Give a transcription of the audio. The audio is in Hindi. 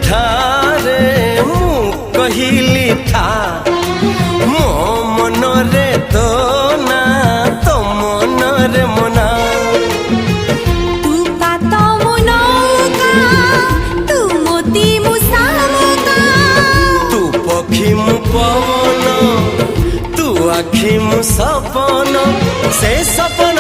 ठारे मु कहिली था मो मन रे तो ना तो मन रे मना तू का तो मुनौका तू मोती मुसामुका तू पक्षी मु पवन तू आखि मु सपन से सपन